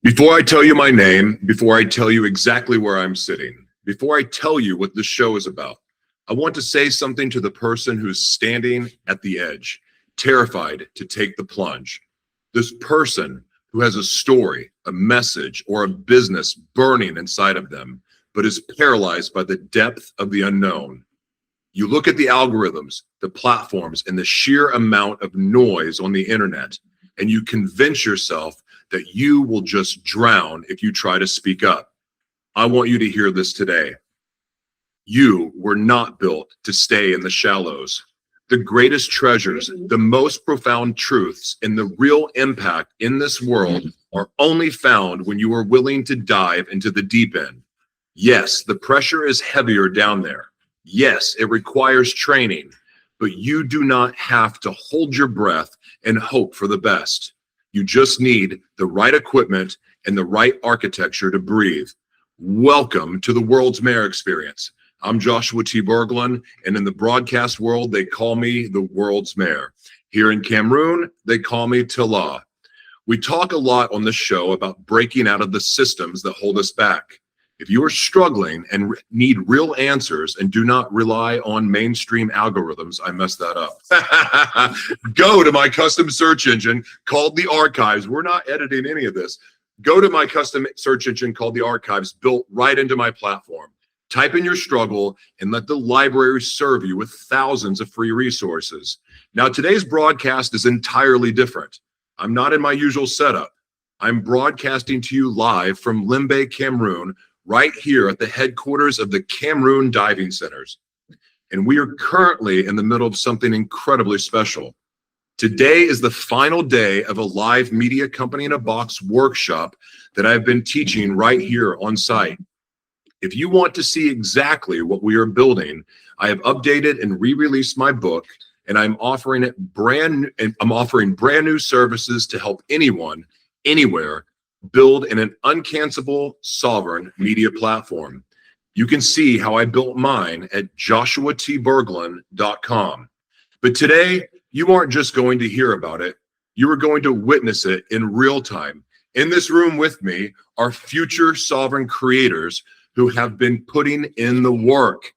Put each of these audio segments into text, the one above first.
Before I tell you my name, before I tell you exactly where I'm sitting, before I tell you what this show is about, I want to say something to the person who's standing at the edge, terrified to take the plunge. This person who has a story, a message, or a business burning inside of them, but is paralyzed by the depth of the unknown. You look at the algorithms, the platforms, and the sheer amount of noise on the internet, and you convince yourself that you will just drown if you try to speak up. I want you to hear this today. You were not built to stay in the shallows. The greatest treasures, the most profound truths, and the real impact in this world are only found when you are willing to dive into the deep end. Yes, the pressure is heavier down there. Yes, it requires training, but you do not have to hold your breath and hope for the best. You just need the right equipment and the right architecture to breathe. Welcome to the World's Mayor Experience. I'm Joshua T. Berglan, and in the broadcast world, they call me the World's Mayor. Here in Cameroon, they call me Tala. We talk a lot on this show about breaking out of the systems that hold us back. If you are struggling and need real answers and do not rely on mainstream algorithms, I messed that up. Go to my custom search engine called The Archives. We're not editing any of this. Go to my custom search engine called The Archives, built right into my platform. Type in your struggle and let the library serve you with thousands of free resources. Now, today's broadcast is entirely different. I'm not in my usual setup. I'm broadcasting to you live from Limbe, Cameroon, right here at the headquarters of the Cameroon Diving Centers. And we are currently in the middle of something incredibly special. Today is the final day of a live media company in a box workshop that I've been teaching right here on site. If you want to see exactly what we are building, I have updated and re-released my book, and I'm offering brand new services to help anyone, anywhere, build an uncancelable, sovereign media platform. You can see how I built mine at joshuatberglan.com. But today, you aren't just going to hear about it. You are going to witness it in real time. In this room with me are future sovereign creators who have been putting in the work.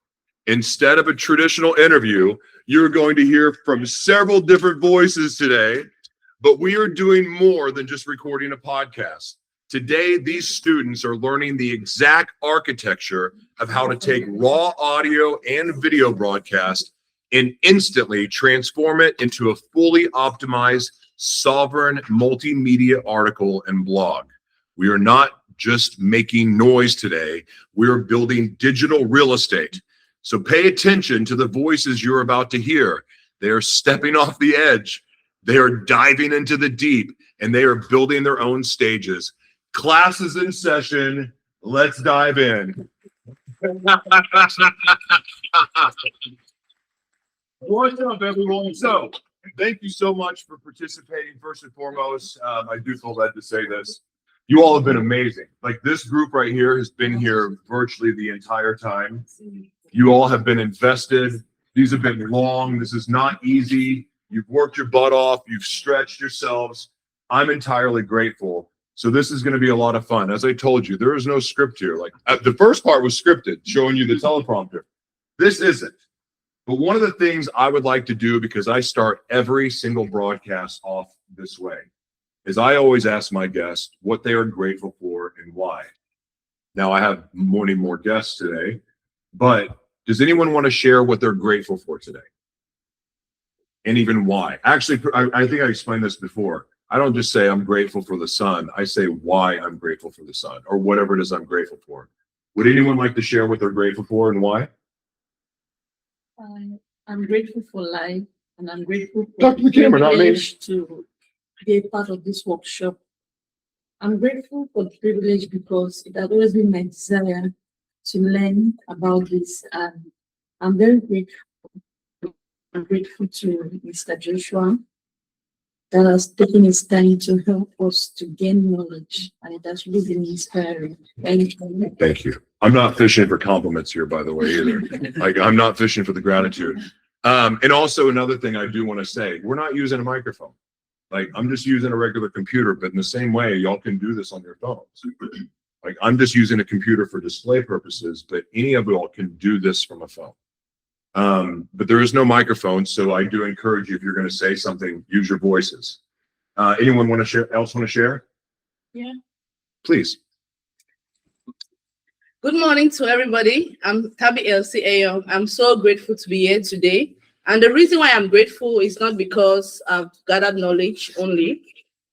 Instead of a traditional interview, you're going to hear from several different voices today. But we are doing more than just recording a podcast. Today, these students are learning the exact architecture of how to take raw audio and video broadcast and instantly transform it into a fully optimized, sovereign multimedia article and blog. We are not just making noise today. We are building digital real estate. So pay attention to the voices you're about to hear. They are stepping off the edge. They are diving into the deep, and they are building their own stages. Class is in session. Let's dive in. What's up, everyone? So, thank you so much for participating. First and foremost, I do feel led to say this. You all have been amazing. Like, this group right here has been here virtually the entire time. You all have been invested. These have been long. This is not easy. You've worked your butt off. You've stretched yourselves. I'm entirely grateful. So this is going to be a lot of fun. As I told you, there is no script here. Like, the first part was scripted, showing you the teleprompter. This isn't. But one of the things I would like to do, because I start every single broadcast off this way, is I always ask my guests what they are grateful for and why. Now, I have many more guests today, but does anyone want to share what they're grateful for today? And even why? Actually, I think I explained this before. I don't just say I'm grateful for the sun. I say why I'm grateful for the sun, or whatever it is I'm grateful for. Would anyone like to share what they're grateful for and why? I'm grateful for life, and I'm grateful for Talk to the camera, not me. to be a part of this workshop. I'm grateful for the privilege because it has always been my desire to learn about this, and I'm very grateful. I'm grateful to Mr. Joshua that has taken his time to help us to gain knowledge, and it has really been inspiring. Thank you. Thank you. I'm not fishing for compliments here, by the way, either. Like, I'm not fishing for the gratitude. And also another thing I do want to say, we're not using a microphone. Like, I'm just using a regular computer, but in the same way, y'all can do this on your phones. Like, I'm just using a computer for display purposes, but any of y'all can do this from a phone. But there is no microphone, so I do encourage you, if you're going to say something, use your voices. Anyone want to share? Else want to share? Yeah. Please. Good morning to everybody. I'm Tabi LCA. I'm so grateful to be here today. And the reason why I'm grateful is not because I've gathered knowledge only,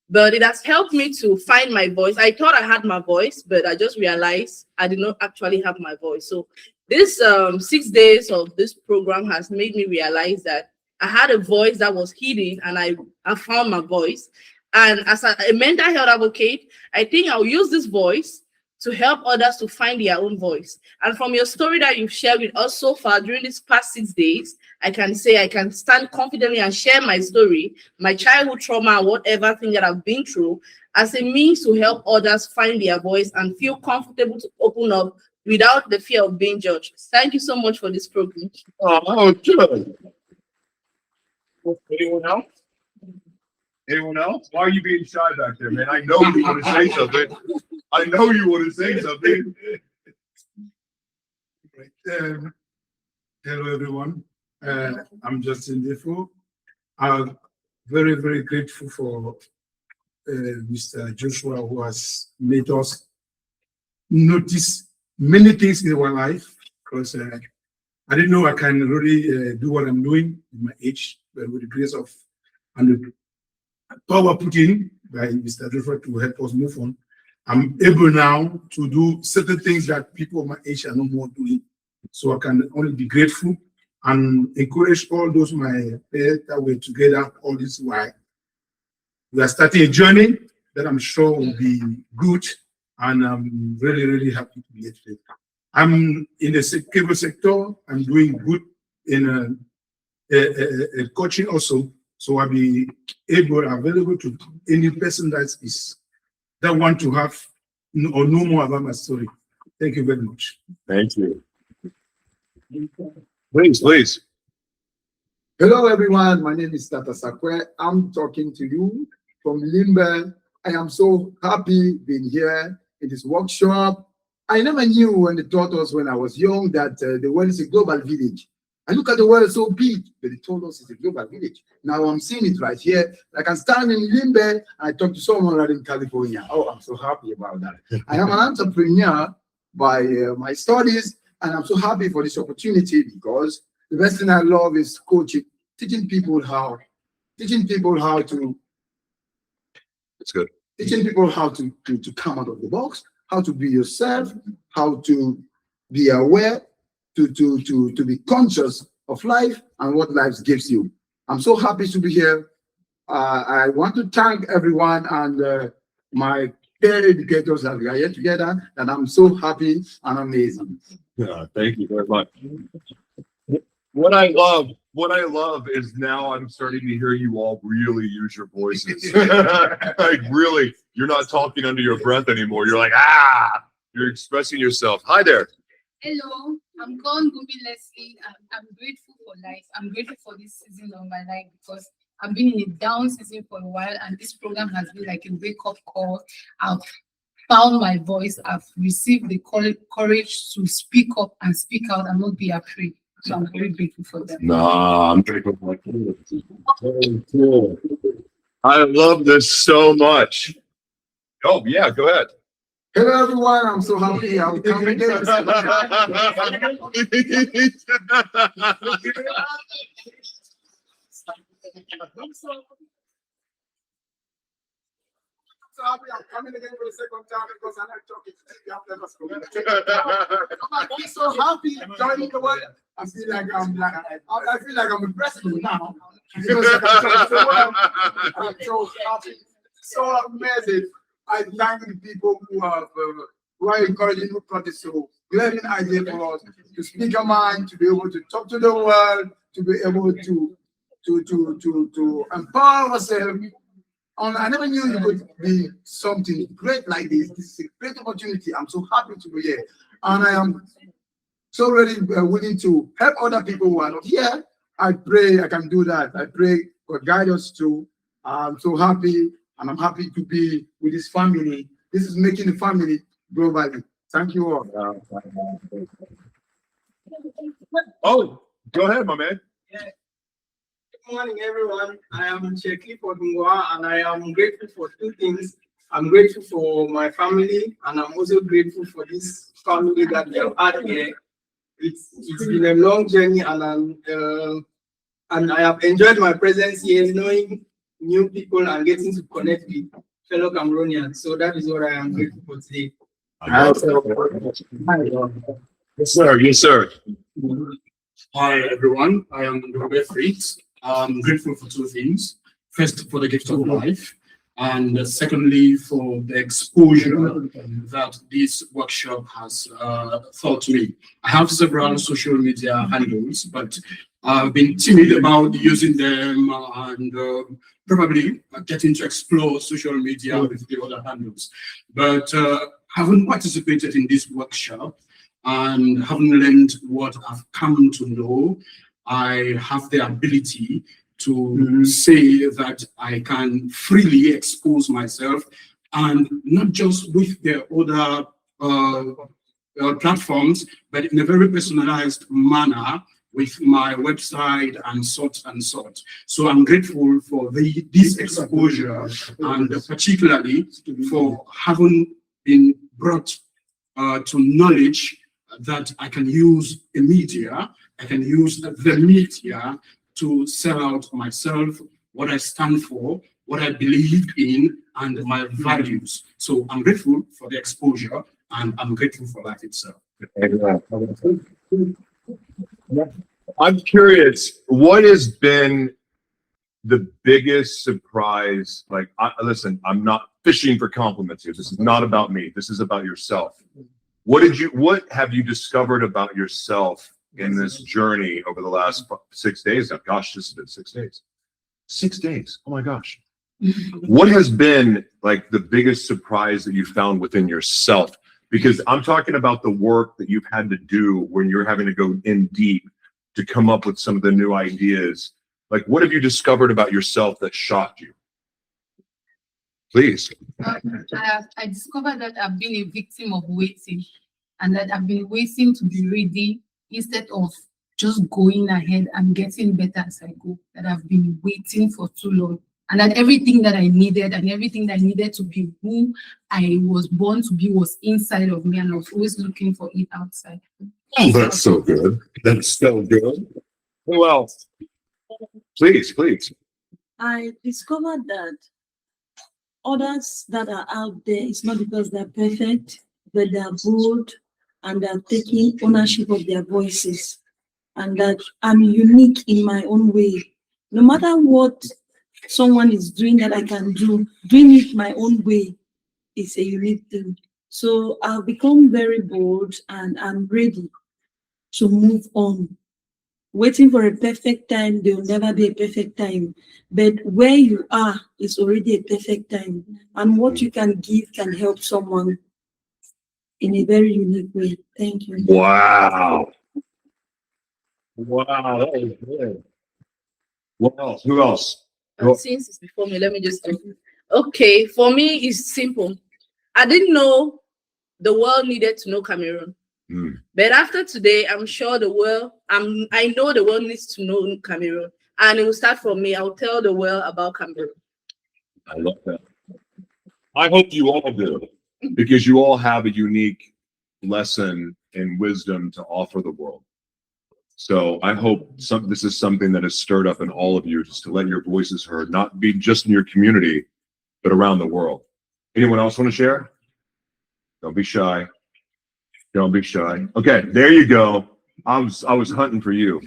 but it has helped me to find my voice. I thought I had my voice, but I just realized I did not actually have my voice. So this 6 days of this program has made me realize that I had a voice that was hidden, and I found my voice. And as a mental health advocate, I think I'll use this voice to help others to find their own voice. And from your story that you've shared with us so far during these past 6 days, I can say I can stand confidently and share my story, my childhood trauma, whatever thing that I've been through, as a means to help others find their voice and feel comfortable to open up without the fear of being judged. Thank you so much for this program. Oh, good. Anyone else? Anyone else? Why are you being shy back there, man? I know you want to say something. I know you want to say something. Hello, everyone. I'm Justin Defoe. I'm very, very grateful for Mr. Joshua, who has made us notice many things in our life, because I didn't know I can really do what I'm doing in my age, but with the grace of and the power put in by Mr. Joshua to help us move on, I'm able now to do certain things that people of my age are no more doing. So I can only be grateful and encourage all those my peers that were together all this while. We are starting a journey that I'm sure will be good, and I'm really, really happy to be here today. I'm in the cable sector. I'm doing good in coaching also. So I'll be available to any person that want to have or know more about my story. Thank you very much. Thank you. Please, please. Hello, everyone. My name is Tata Sakwe. I'm talking to you from Limbe. I am so happy being here in this workshop. I never knew when they taught us when I was young that the world is a global village. I look at the world so big, but they told us it's a global village. Now I'm seeing it right here. I can stand in Limbe and I talk to someone right in California. Oh, I'm so happy about that. I am an entrepreneur by my studies, and I'm so happy for this opportunity, because the best thing I love is coaching, teaching people how to. That's good. Teaching people how to come out of the box, how to be yourself, how to be aware, to be conscious of life and what life gives you. I'm so happy to be here. I want to thank everyone and my peer educators that we are here together, and I'm so happy and amazing. Yeah, thank you very much. What I love is now I'm starting to hear you all really use your voices. Like, really, you're not talking under your breath anymore. You're like, you're expressing yourself. Hi there. Hello, I'm called Gumi Leslie. I'm grateful for life. I'm grateful for this season of my life, because I've been in a down season for a while, and this program has been like a wake-up call. I've found my voice. I've received the courage to speak up and speak out and not be afraid. So I'm very grateful for that. Nah, I'm grateful for you. Very cool. I love this so much. Oh yeah, go ahead. Hello, everyone. I'm so happy. I'll come again. So happy I'm coming again for the second time, because I like talking to you. I'm so happy joining the world. I feel like I'm the president now. Because I'm so happy, so amazing. I thank the people who are encouraging new practice, so glaring idea for us to speak our mind, to be able to talk to the world, to be able to empower ourselves. And I never knew you could be something great like this. This is a great opportunity. I'm so happy to be here, and I am so really willing to help other people who are not here. I pray I can do that. I pray God guide us to I'm so happy, and I'm happy to be with this family. This is making the family globally. Thank you all. Oh, go ahead, my man. Good morning, everyone. I am Chekli Podungwa, and I am grateful for two things. I'm grateful for my family, and I'm also grateful for this family that we have had here. It's been a long journey, and I have enjoyed my presence here, knowing new people and getting to connect with fellow Cameroonians. So that is what I am grateful for today. Yes, sir. Yes, sir. Hi everyone, I am Robert Fritz. I'm grateful for two things. First, for the gift of life, and secondly, for the exposure that this workshop has taught me. I have several social media handles, but I've been timid about using them and probably getting to explore social media with the other handles. But having participated in this workshop, and having learned what I've come to know, I have the ability to say that I can freely expose myself, and not just with the other platforms, but in a very personalized manner with my website and sort and sort. So I'm grateful for this exposure, and particularly for having been brought to knowledge that I can use a media, I can use the media to sell out myself, what I stand for, what I believe in, and my values. So I'm grateful for the exposure, and I'm grateful for life itself. I'm curious, what has been the biggest surprise? Like, listen, I'm not fishing for compliments here. This is not about me. This is about yourself. What have you discovered about yourself in this journey over the last 6 days now? Gosh, this has been 6 days. 6 days. Oh my gosh. What has been like the biggest surprise that you found within yourself? Because I'm talking about the work that you've had to do when you're having to go in deep to come up with some of the new ideas. Like, what have you discovered about yourself that shocked you? Please. I discovered that I've been a victim of waiting, and that I've been waiting to be ready instead of just going ahead and getting better as I go. That I've been waiting for too long, and that everything that I needed and everything that I needed to be who I was born to be was inside of me, and I was always looking for it outside. Oh, that's so good. That's so good. Who else? Please, please. I discovered that others that are out there, it's not because they're perfect, but they're bold and they're taking ownership of their voices, and that I'm unique in my own way. No matter what someone is doing that I can do, doing it my own way is a unique thing. So I've become very bold, and I'm ready to move on. Waiting for a perfect time, there will never be a perfect time. But where you are is already a perfect time. And what you can give can help someone in a very unique way. Thank you. Wow. Wow, that was good. What else? Who else? Since it's before me, let me just do. Okay, for me, it's simple. I didn't know the world needed to know Cameroon. But after today, I'm sure I know the world needs to know Cameroon. And it will start from me. I'll tell the world about Cameroon. I love that. I hope you all do, because you all have a unique lesson and wisdom to offer the world. So I hope this is something that is stirred up in all of you, just to let your voices heard, not be just in your community, but around the world. Anyone else want to share? Don't be shy. Don't be shy. Okay, there you go. I was hunting for you.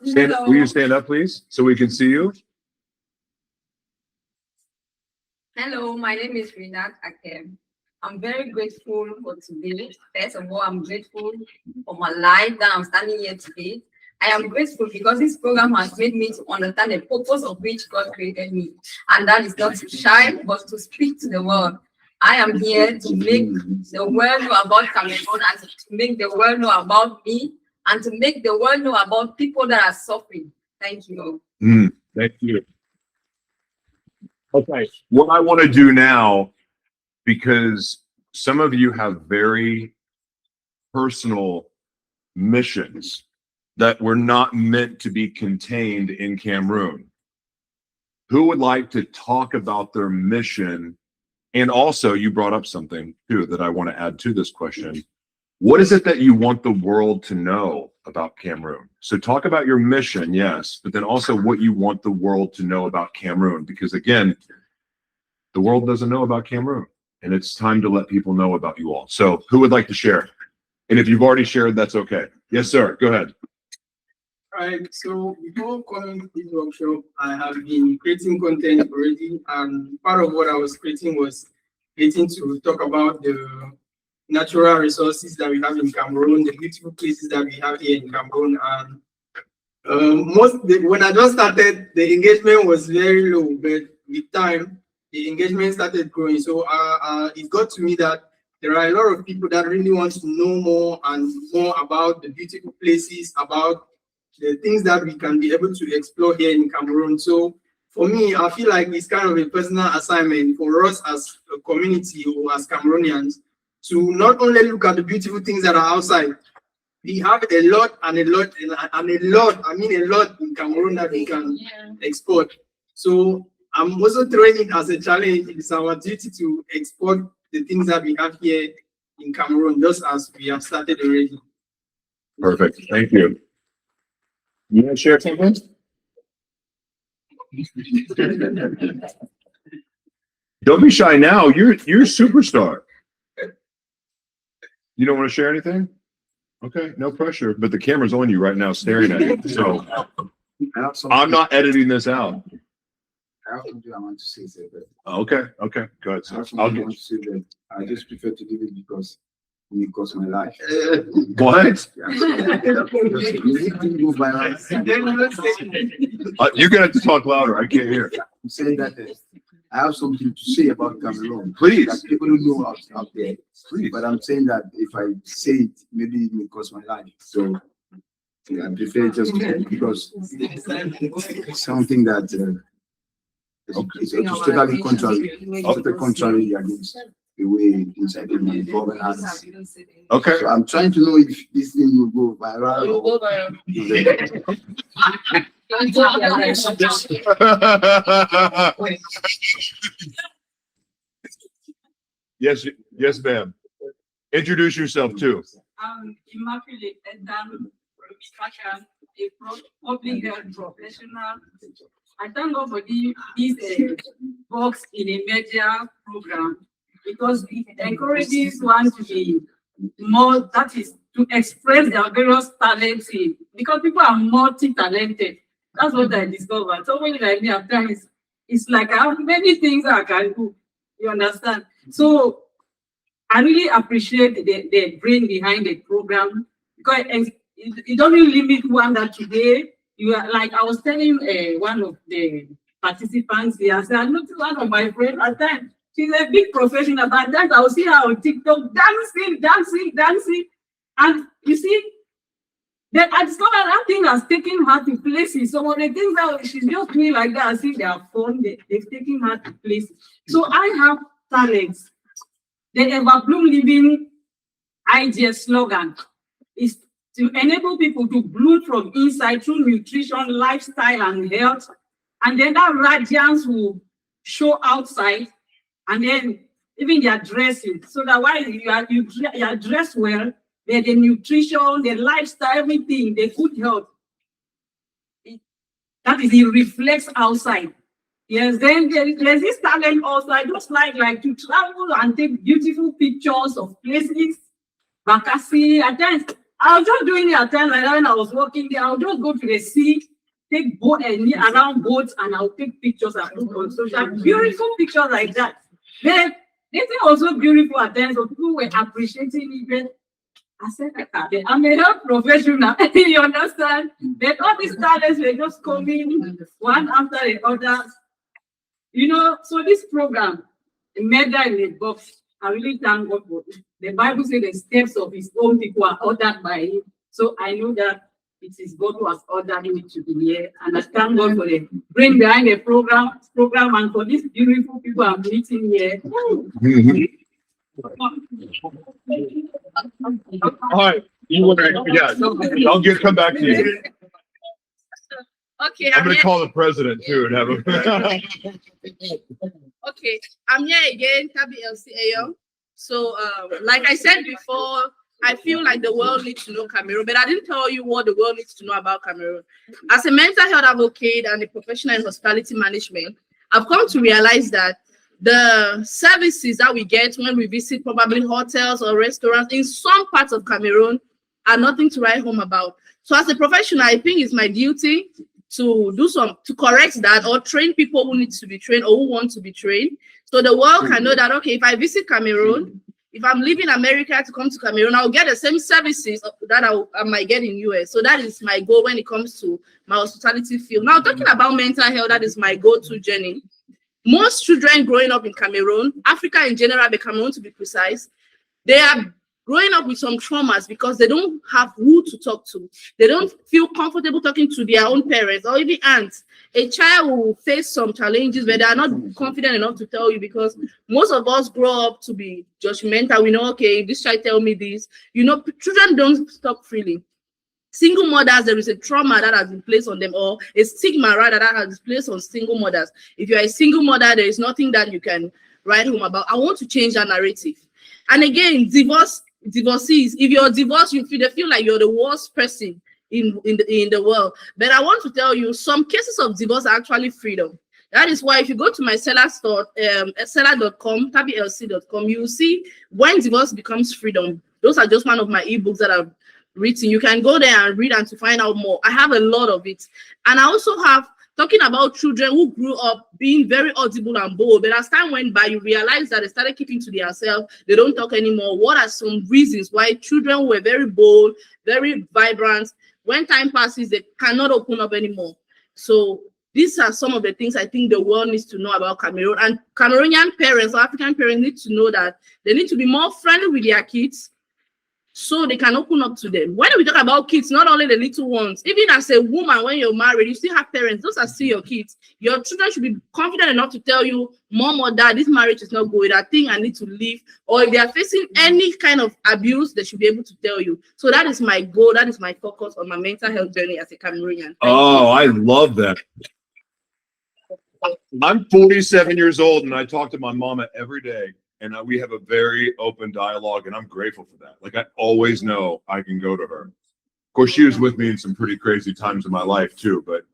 Will you stand up, please, so we can see you? Hello, my name is Rinat Akem. I'm very grateful for today. First of all, I'm grateful for my life that I'm standing here today. I am grateful because this program has made me to understand the purpose of which God created me. And that is not to shine, but to speak to the world. I am here to make the world know about Cameroon, and to make the world know about me, and to make the world know about people that are suffering. Thank you. Thank you. Okay, what I want to do now, because some of you have very personal missions that were not meant to be contained in Cameroon. Who would like to talk about their mission? And also, you brought up something too that I want to add to this question. What is it that you want the world to know about Cameroon? So talk about your mission, yes, but then also what you want the world to know about Cameroon, because again, the world doesn't know about Cameroon, and it's time to let people know about you all. So who would like to share? And if you've already shared, that's okay. Yes, sir. Go ahead. Right, so before coming to this workshop, I have been creating content already, and part of what I was creating was getting to talk about the natural resources that we have in Cameroon, the beautiful places that we have here in Cameroon. And when I just started, the engagement was very low, but with time, the engagement started growing. So it got to me that there are a lot of people that really want to know more and more about the beautiful places, about the things that we can be able to explore here in Cameroon. So for me, I feel like it's kind of a personal assignment for us as a community or as Cameroonians to not only look at the beautiful things that are outside. We have a lot and a lot and a lot, I mean a lot in Cameroon that we can export. So I'm also throwing it as a challenge. It's our duty to export the things that we have here in Cameroon, just as we have started already. Perfect. Thank you. You want to share something? Don't be shy now. You're a superstar. You don't want to share anything? Okay, no pressure. But the camera's on you right now, staring at you. So I'm not editing this out. I have something I want to say, sir. Okay, okay, go ahead, I sir. have something I want to say that I just prefer to give it because it cost my life. What? You're gonna have to talk louder. I can't hear. I'm saying that I have something to say about Cameroon. Please. That people don't know out there. Please. But I'm saying that if I say it, maybe it may cost my life. So I prefer just because it's something that it's totally contrary. Totally contrary against the way inside the governance. Okay. So I'm trying to know if this thing will go viral. Yes, yes, ma'am. Introduce yourself too. Immaculate Edam, a public health professional. I thank God for this box in a media program because it encourages one to be more, that is, to express their various talents in, because people are multi-talented. That's what I discovered. Somebody like me, at times, it's like I have many things I can do. You understand? So I really appreciate the brain behind the program because it doesn't limit one that today you are like I was telling one of the participants here. I said, I noticed one of my friends at times. She's a big professional, but that I'll see her on TikTok dancing. And you see, then I discovered that thing has taken her to places. Some of the things that she's just doing like that, I see they are fun, they've taken her to places. So I have talents. The Everbloom Living idea slogan is to enable people to bloom from inside through nutrition, lifestyle, and health. And then that radiance will show outside, and then even their dressing. So that while you are dressed well, the nutrition, the lifestyle, everything, the good health, that is, it reflects outside. Yes, then there's this talent also. I just like to travel and take beautiful pictures of places. Advocacy. At times, I was just doing it at times like that when I was working there. I'll just go to the sea, take boat and around boats, and I'll take pictures and put on social. Beautiful pictures like that. Then this thing also beautiful at times, so people were appreciating it. I said, I'm a health professional. You understand? Then all these talents were just coming one after the other. You know, so this program, Mega in a Box, I really thank God for it. The Bible says the steps of his own people are ordered by him. So I know that it is God who has ordered me to be here. And I thank God for the brain behind the program, and for these beautiful people I'm meeting here. All right, you want to, yeah, I'll come back to you. Okay, I'm gonna here. call the president too and have him. Okay, I'm here again, Tabi LCAO. So, like I said before, I feel like the world needs to know Cameroon, but I didn't tell you what the world needs to know about Cameroon. As a mental health advocate and a professional in hospitality management, I've come to realize that the services that we get when we visit probably hotels or restaurants in some parts of Cameroon are nothing to write home about. So as a professional, I think it's my duty to correct that or train people who need to be trained or who want to be trained. So the world can know that, okay, if I visit Cameroon, if I'm leaving America to come to Cameroon, I'll get the same services that I might get in US. So that is my goal when it comes to my hospitality field. Now, talking about mental health, that is my go-to journey. Most children growing up in Cameroon, Africa in general, but Cameroon to be precise, they are growing up with some traumas because they don't have who to talk to. They don't feel comfortable talking to their own parents or even aunts. A child will face some challenges, but they are not confident enough to tell you because most of us grow up to be judgmental. We know, okay, if this child tell me this, you know, children don't talk freely. Single mothers, there is a trauma that has been placed on them, or a stigma rather that has been placed on single mothers. If you're a single mother, there is nothing that you can write home about. I want to change that narrative. And again, divorcees, if you're divorced, they feel like you're the worst person in the world. But I want to tell you, some cases of divorce are actually freedom. That is why if you go to my seller store, seller.com, tabilc.com, you will see when divorce becomes freedom. Those are just one of my ebooks that I've written. You can go there and read and to find out more. I have a lot of it. And I also have talking about children who grew up being very audible and bold, but as time went by, you realize that they started keeping to themselves. They don't talk anymore. What are some reasons why children who were very bold, very vibrant, when time passes, they cannot open up anymore? So these are some of the things I think the world needs to know about Cameroon. And Cameroonian parents, or African parents, need to know that they need to be more friendly with their kids so they can open up to them. When we talk about kids, not only the little ones, even as a woman, when you're married, you still have parents. Those are still your kids. Your children should be confident enough to tell you, mom or dad, this marriage is not good. I think I need to leave. Or if they are facing any kind of abuse, they should be able to tell you. So that is my goal. That is my focus on my mental health journey as a Cameroonian. Oh, I love that. I'm 47 years old and I talk to my mama every day. And we have a very open dialogue, and I'm grateful for that. Like, I always know I can go to her. Of course, she was with me in some pretty crazy times in my life too, but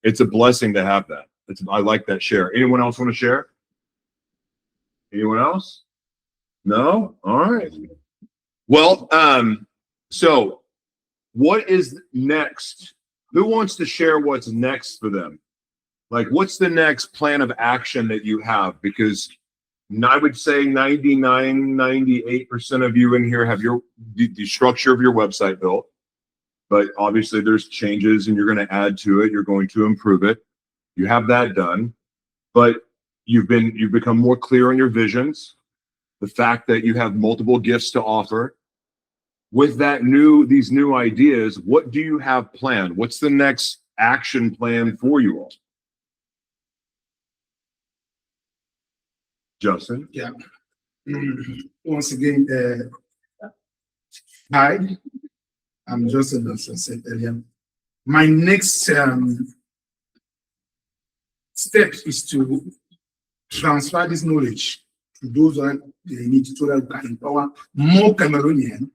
it's a blessing to have that. I like that share. Anyone else want to share? Anyone else? No? All right. Well, so what is next? Who wants to share what's next for them? Like, what's the next plan of action that you have? Because I would say 98% of you in here have the structure of your website built, but obviously there's changes and you're going to add to it. You're going to improve it. You have that done, but you've become more clear on your visions, the fact that you have multiple gifts to offer. With these new ideas, what do you have planned? What's the next action plan for you all? Justin? Yeah. Once again, hi, I'm Justin, as I said earlier. My next step is to transfer this knowledge to those that they need so that we can empower more Cameroonians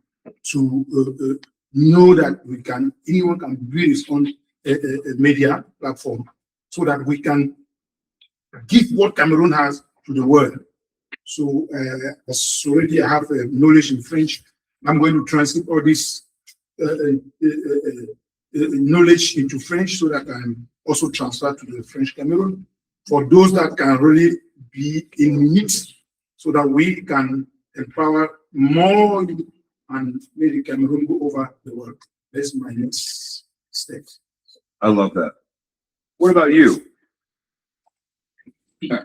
to know that anyone can build his own media platform so that we can give what Cameroon has to the world. So as already I have knowledge in French, I'm going to translate all this knowledge into French so that I can also transfer to the French Cameroon for those that can really be in need so that we can empower more and make the Cameroon go over the world. That's my next step. I love that. What about you? You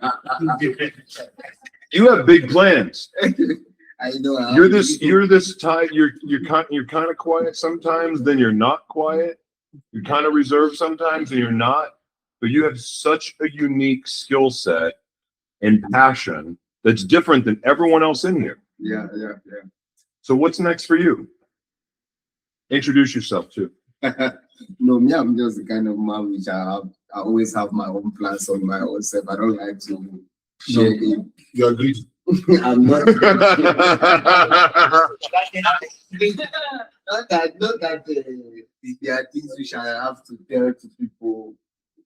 have big plans. I know. You're this type. You're kind of quiet sometimes. Then you're not quiet. You're kind of reserved sometimes and you're not, but you have such a unique skill set and passion that's different than everyone else in here. Yeah. So what's next for you? Introduce yourself too. No, me, I'm just the kind of man which I always have my own plans on my own self. I don't like to share it. You agree? I'm not. Not that there are things which I have to tell to people,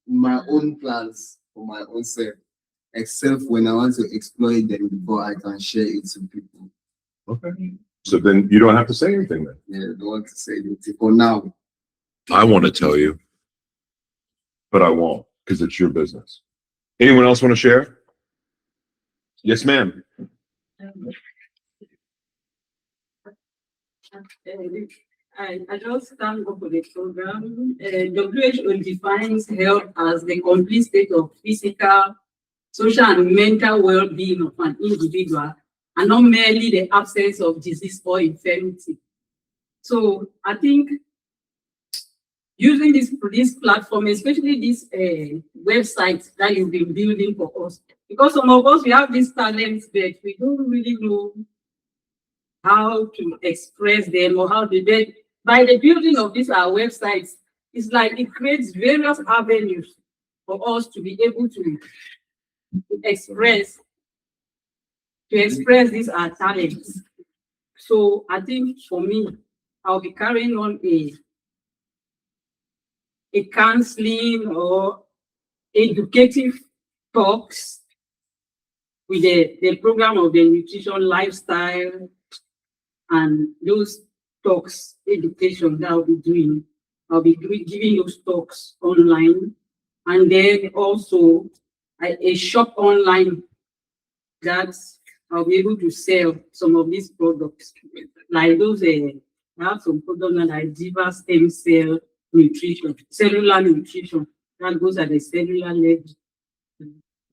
my own plans for my own self, except when I want to exploit them before I can share it to people. Okay. So then you don't have to say anything then. Yeah, I don't want to say it for now. I want to tell you, but I won't because it's your business. Anyone else want to share? Yes, ma'am. I just thank God for the program. WHO defines health as the complete state of physical, social, and mental well-being of an individual, and not merely the absence of disease or infirmity. So I think using this platform, especially this website that you've been building for us, because some of us, we have these talents, but we don't really know how to express them or how to do it. By the building of this our websites, it's like it creates various avenues for us to be able to express these our talents. So I think for me, I'll be carrying on a counseling or educative talks with the program of the nutrition lifestyle and those talks, education that I'll be doing. I'll be giving those talks online, and then also a shop online that I'll be able to sell some of these products. Like those, I have some products like Diva Stem Cell Nutrition, cellular nutrition. That goes at the cellular level.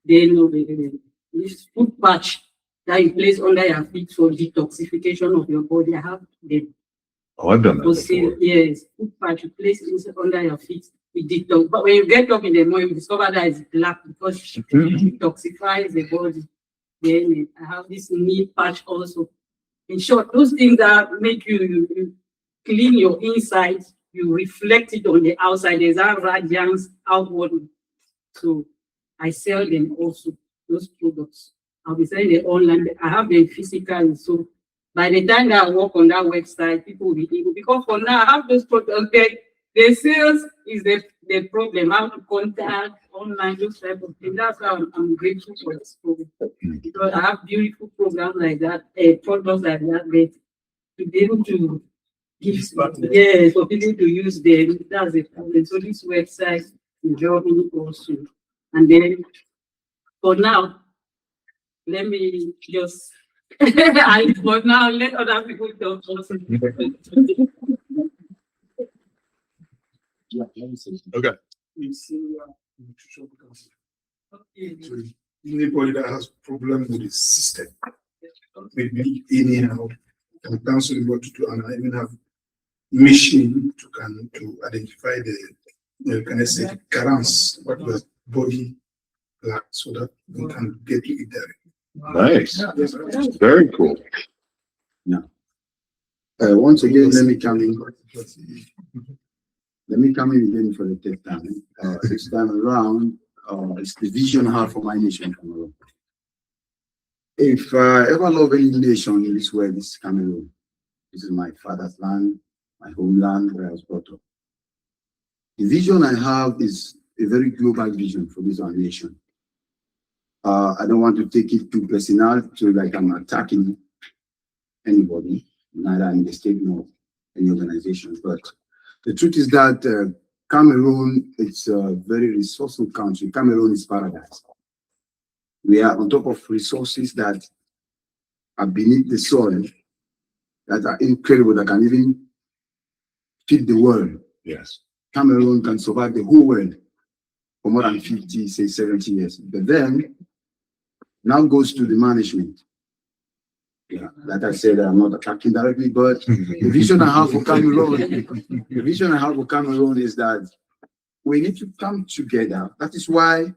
Then this food patch that you place under your feet for detoxification of your body. I have them. Oh, I've done that before. Yes, food patch you place it under your feet. It detox. But when you get up in the morning, you discover that it's black because it detoxifies the body. Then I have this knee patch also. In short, those things that make you clean your inside, you reflect it on the outside. There's that radiance outwardly. So I sell them also, those products. I'll be selling them online. I have them physically. So by the time that I work on that website, people will be able, because for now I have those products. The sales is the problem. How to contact online, those type of things. That's why I'm grateful for this program. Because I have beautiful programs like that, products like that, but to be able to give, yes, for people to use them, that's the problem. So this website is helping also. And then for now, let me just for now let other people talk also. Okay. Anybody that has problem with the system, maybe anyhow, can counsel what to do, and I even have machine to identify the can I say the currents, what the body lack, so that we can get to it there. Nice. Very cool. Once again, let me come in. Let me come in again for the third time. This time around, it's the vision I have for my nation, Cameroon. If I ever love any nation in this world, it's Cameroon. This is my father's land, my homeland, where I was brought up. The vision I have is a very global vision for this our nation. I don't want to take it too personal, so like I'm attacking anybody, neither in the state nor any organization. But the truth is that Cameroon, it's a very resourceful country. Cameroon is paradise. We are on top of resources that are beneath the soil, that are incredible, that can even feed the world. Yes. Cameroon can survive the whole world for more than 50, say 70 years. But then, now goes to the management. Yeah, like I said, I'm not attacking directly, but the vision I have for Cameroon is that we need to come together. That is why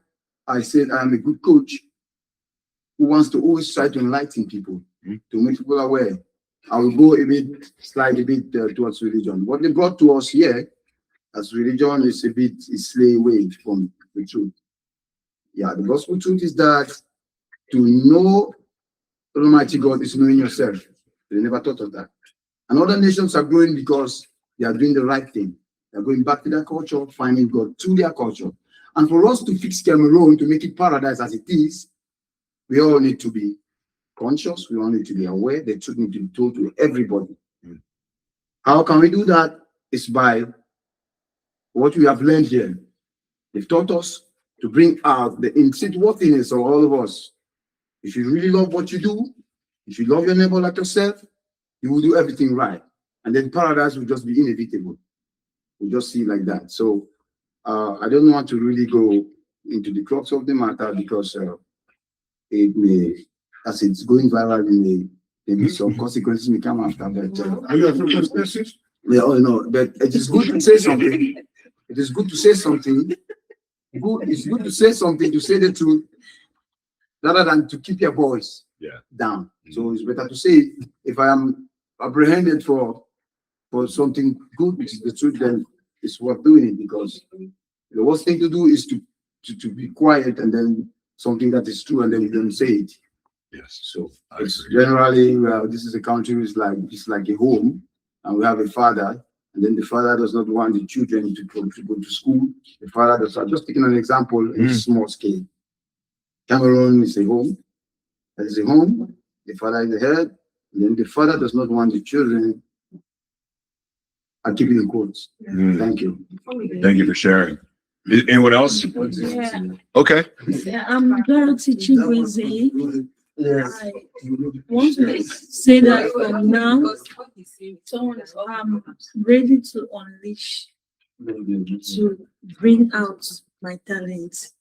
I said I'm a good coach who wants to always try to enlighten people, to make people aware. I will go slide a bit towards religion. What they brought to us here as religion is a bit slay away from the truth. Yeah, the gospel truth is that to know Almighty God is knowing yourself. They never thought of that. And other nations are growing because they are doing the right thing. They're going back to their culture, finding God through their culture. And for us to fix Cameroon, to make it paradise as it is, we all need to be conscious. We all need to be aware. The truth needs to be told to everybody. How can we do that? It's by what we have learned here. They've taught us to bring out the insidious of all of us. If you really love what you do, if you love your neighbor like yourself, you will do everything right. And then paradise will just be inevitable. We'll just see like that. So I don't want to really go into the crux of the matter because it may, as it's going viral, maybe some consequences may come after that. Are you having consequences? Yeah, oh no, but it is good to say something. It is good to say something. It's good to say something, to say the truth, rather than to keep your voice down. So it's better to say, if I am apprehended for something good, which is the truth, then it's worth doing it, because the worst thing to do is to be quiet and then something that is true and then you don't say it. Yes. So it's generally, this is a country, it's like a home, and we have a father, and then the father does not want the children to go to school. The father does. I'm just taking an example in small scale. Cameroon is a home. That is a home. The father is the head, and then the father does not want the children. I'm keeping in quotes. Thank you. Thank you for sharing. Anyone else? Yeah. Okay. Yeah, I'm Dorothy Chigweze. I want to say that from now, I'm ready to unleash, to bring out my talent.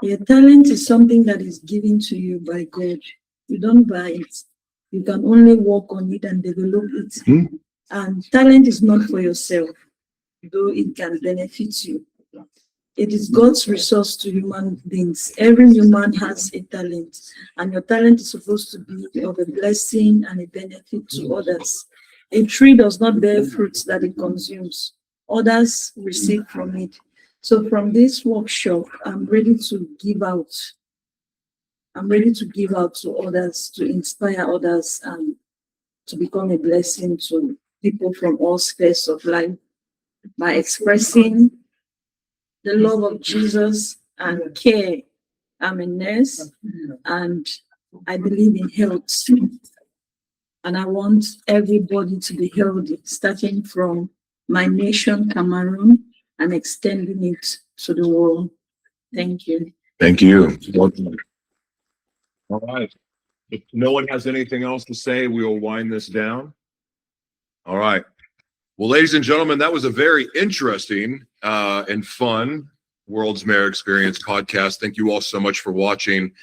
Your talent is something that is given to you by God. You don't buy it. You can only work on it and develop it. And talent is not for yourself, though it can benefit you. It is God's resource to human beings. Every human has a talent, and your talent is supposed to be of a blessing and a benefit to others. A tree does not bear fruits that it consumes. Others receive from it. So from this workshop, I'm ready to give out. I'm ready to give out to others, to inspire others, and to become a blessing to people from all spheres of life by expressing the love of Jesus and care. I'm a nurse and I believe in health. And I want everybody to be healthy, starting from my nation, Cameroon, and extending it to the world. Thank you. Thank you. All right. If no one has anything else to say, we will wind this down. All right. Well, ladies and gentlemen, that was a very interesting and fun World's Mayor Experience podcast. Thank you all so much for watching.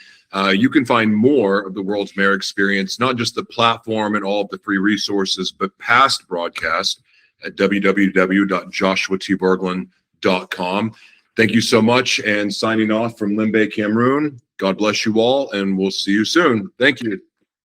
You can find more of the World's Mayor Experience, not just the platform and all of the free resources, but past broadcasts at www.joshuatberglan.com. Thank you so much. And signing off from Limbe, Cameroon. God bless you all, and we'll see you soon. Thank you.